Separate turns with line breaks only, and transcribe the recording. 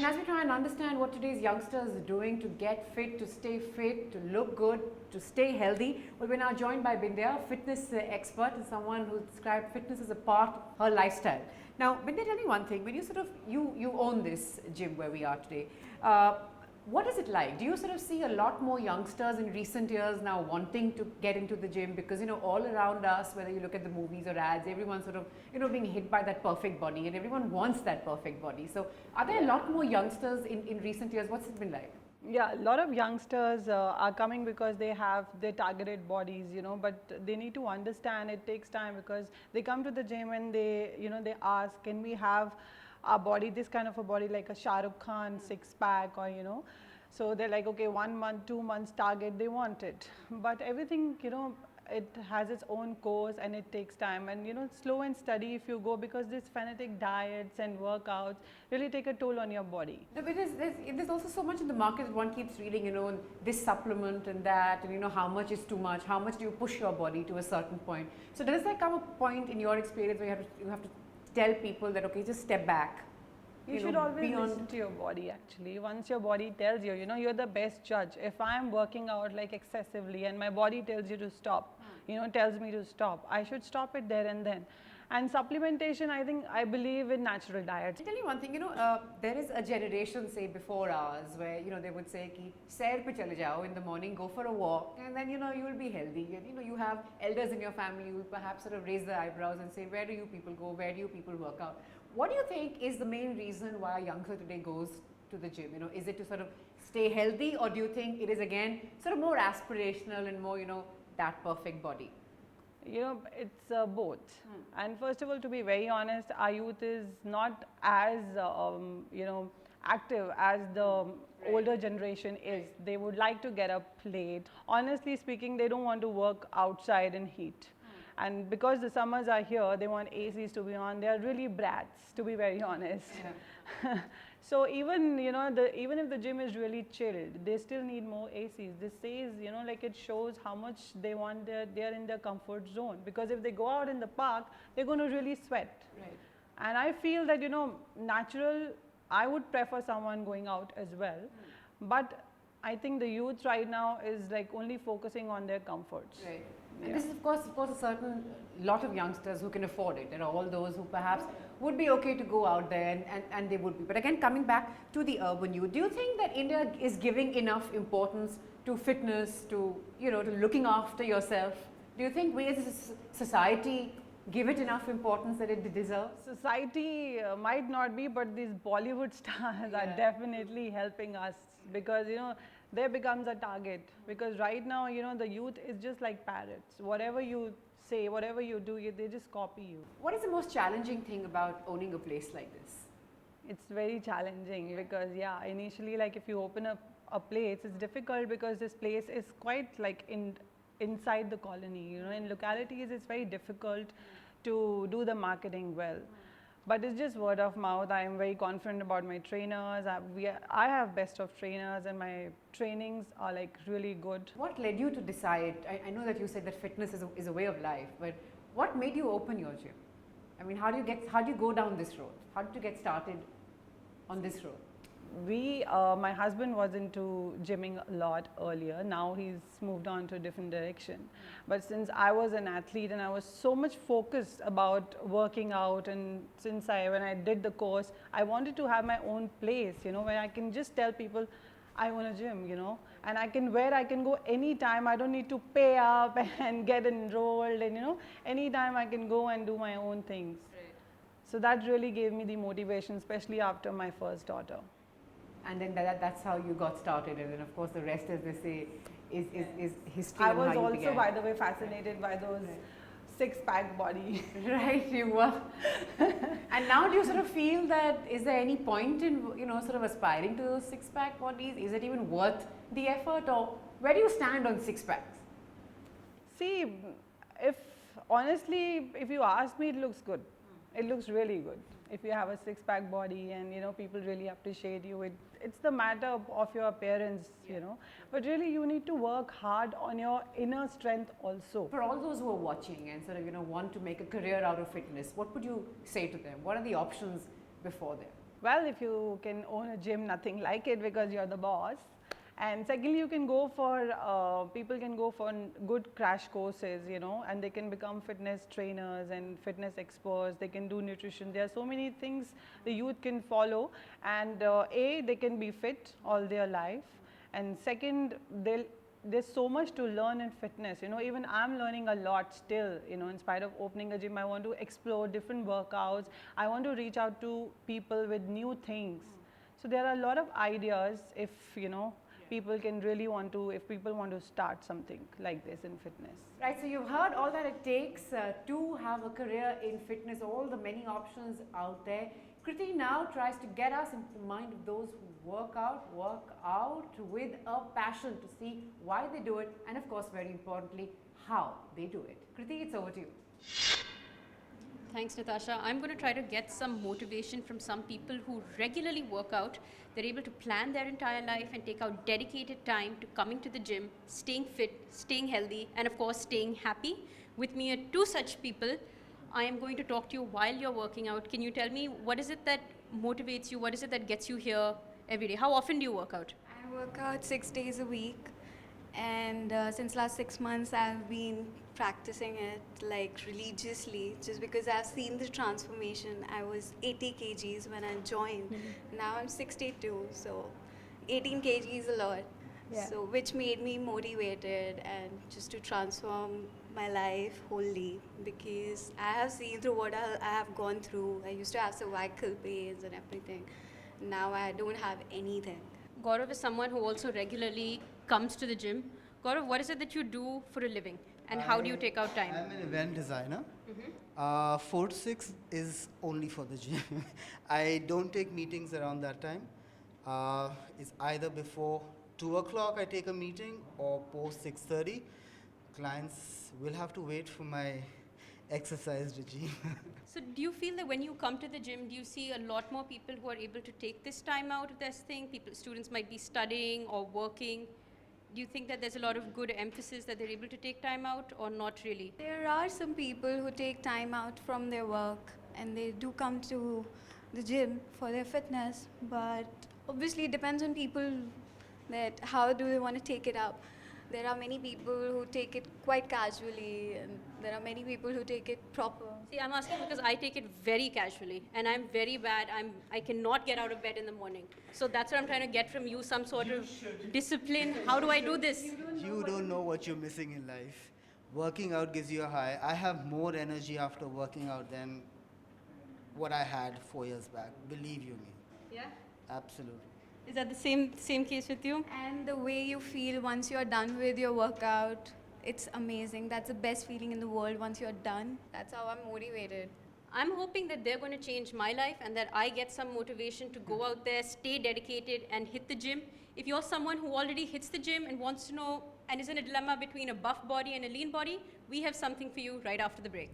And as we try and understand what today's youngsters are doing to get fit, to stay fit, to look good, to stay healthy, well, we're now joined by Bindya, a fitness expert and someone who described fitness as a part of her lifestyle. Now, Bindya, tell me one thing. When you you own this gym where we are today, what is it like? Do you sort of see a lot more youngsters in recent years now wanting to get into the gym? Because, all around us, whether you look at the movies or ads, everyone's sort of, being hit by that perfect body, and everyone wants that perfect body. So are there a lot more youngsters in recent years? What's it been like?
Yeah, a lot of youngsters are coming because they have their targeted bodies, but they need to understand it takes time, because they come to the gym and they, they ask, can we have our body, this kind of a body like a Shah Rukh Khan six-pack, or so they're like, okay, 1 month, 2 months target, they want it. But everything, it has its own course and it takes time, and slow and steady if you go, because these fanatic diets and workouts really take a toll on your body.
No, because there's also so much in the market that one keeps reading, this supplement and that, and how much is too much, how much do you push your body to a certain point. So does there come a point in your experience where you have to tell people that, okay, just step back?
You should always listen to your body actually. Once your body tells you, you're the best judge. If I'm working out like excessively and my body tells you to stop, tells me to stop, I should stop it there and then. And supplementation, I believe in natural diets.
I'll tell you one thing, there is a generation, say, before ours, where, they would say, ki, sair pe chale jao in the morning, go for a walk, and then, you will be healthy. And, you have elders in your family who perhaps sort of raise their eyebrows and say, where do you people go? Where do you people work out? What do you think is the main reason why a youngster today goes to the gym? Is it to sort of stay healthy, or do you think it is again sort of more aspirational and more, that perfect body?
It's both. And first of all, to be very honest, our youth is not as, active as the older generation is. They would like to get up late. Honestly speaking, they don't want to work outside in heat. And because the summers are here, they want ACs to be on. They are really brats, to be very honest. Yeah. So even, even if the gym is really chilled, they still need more ACs. This says, like it shows how much they want, they're in their comfort zone. Because if they go out in the park, they're going to really sweat.
Right.
And I feel that, natural, I would prefer someone going out as well. But I think the youth right now is like only focusing on their comforts.
Right. And this is of course a certain lot of youngsters who can afford it. There are all those who perhaps would be okay to go out there, and they would be. But again, coming back to the urban youth, do you think that India is giving enough importance to fitness, to to looking after yourself? Do you think we as a society give it enough importance that it deserves?
Society might not be, but these Bollywood stars are definitely helping us, because there becomes a target, because right now the youth is just like parrots. Whatever you say, whatever you do, they just copy you.
What is the most challenging thing about owning a place like this?
It's very challenging, because initially, like if you open up a place, it's difficult because this place is quite like inside the colony. In localities it's very difficult to do the marketing well. But it's just word of mouth. I am very confident about my trainers. I have best of trainers, and my trainings are like really good.
What led you to decide? I know that you said that fitness is a way of life, but what made you open your gym? I mean, how do you go down this road? How did you get started on this road?
My husband was into gymming a lot earlier. Now he's moved on to a different direction. But since I was an athlete and I was so much focused about working out, and when I did the course, I wanted to have my own place, where I can just tell people, I own a gym, and where I can go anytime. I don't need to pay up and get enrolled, and anytime I can go and do my own things. Right. So that really gave me the motivation, especially after my first daughter.
And then that's how you got started, and then of course the rest, as they say, is history.
I was also, by the way, fascinated by those six-pack body.
Right, you were. And now do you sort of feel that, is there any point in sort of aspiring to those six-pack bodies? Is it even worth the effort, or where do you stand on six-packs?
See, honestly, if you ask me, it looks good. It looks really good. If you have a six-pack body and people really appreciate you, it's the matter of your appearance, but really you need to work hard on your inner strength also.
For all those who are watching and sort of want to make a career out of fitness, what would you say to them? What are the options before them?
Well, if you can own a gym, nothing like it because you're the boss. And secondly, you can go for, people can go for good crash courses, you know, and they can become fitness trainers and fitness experts. They can do nutrition. There are so many things the youth can follow. And they can be fit all their life. And second, there's so much to learn in fitness. You know, even I'm learning a lot still, you know, in spite of opening a gym, I want to explore different workouts. I want to reach out to people with new things. So there are a lot of ideas if, you know, people can really want to, if people want to start something like this in fitness.
Right, so you've heard all that it takes to have a career in fitness, all the many options out there. Kriti now tries to get us into the mind of those who work out with a passion to see why they do it and of course very importantly how they do it. Kriti, it's over to you.
Thanks, Natasha. I'm going to try to get some motivation from some people who regularly work out. They're able to plan their entire life and take out dedicated time to coming to the gym, staying fit, staying healthy, and of course staying happy. With me are two such people. I am going to talk to you while you're working out. Can you tell me what is it that motivates you? What is it that gets you here every day? How often do you work out?
I work out 6 days a week, and since last 6 months I've been practicing it like religiously just because I've seen the transformation. I was 80 kgs when I joined. Now I'm 62, so 18 kgs is a lot.
Yeah.
So which made me motivated and just to transform my life wholly, because I have seen through what I have gone through. I used to have cervical pains and everything. Now I don't have anything.
Gaurav is someone who also regularly comes to the gym. Gaurav, what is it that you do for a living and how do you take out time?
I'm an event designer. 4 to 6 is only for the gym. I don't take meetings around that time. It's either before 2 o'clock I take a meeting or post 6:30. Clients will have to wait for my exercise regime.
So do you feel that when you come to the gym, do you see a lot more people who are able to take this time out of this thing? Students might be studying or working. Do you think that there's a lot of good emphasis that they're able to take time out or not really?
There are some people who take time out from their work and they do come to the gym for their fitness, but obviously it depends on people that how do they want to take it up. There are many people who take it quite casually and there are many people who take it proper.
See, I'm asking because I take it very casually and I'm very bad. I cannot get out of bed in the morning. So that's what I'm trying to get from you, some sort of discipline. How do I do this?
You don't know what you're missing in life. Working out gives you a high. I have more energy after working out than what I had 4 years back. Believe you me.
Yeah?
Absolutely.
Is that the same case with you?
And the way you feel once you're done with your workout, it's amazing. That's the best feeling in the world once you're done. That's how I'm motivated.
I'm hoping that they're going to change my life and that I get some motivation to go out there, stay dedicated and hit the gym. If you're someone who already hits the gym and wants to know and is in a dilemma between a buff body and a lean body, we have something for you right after the break.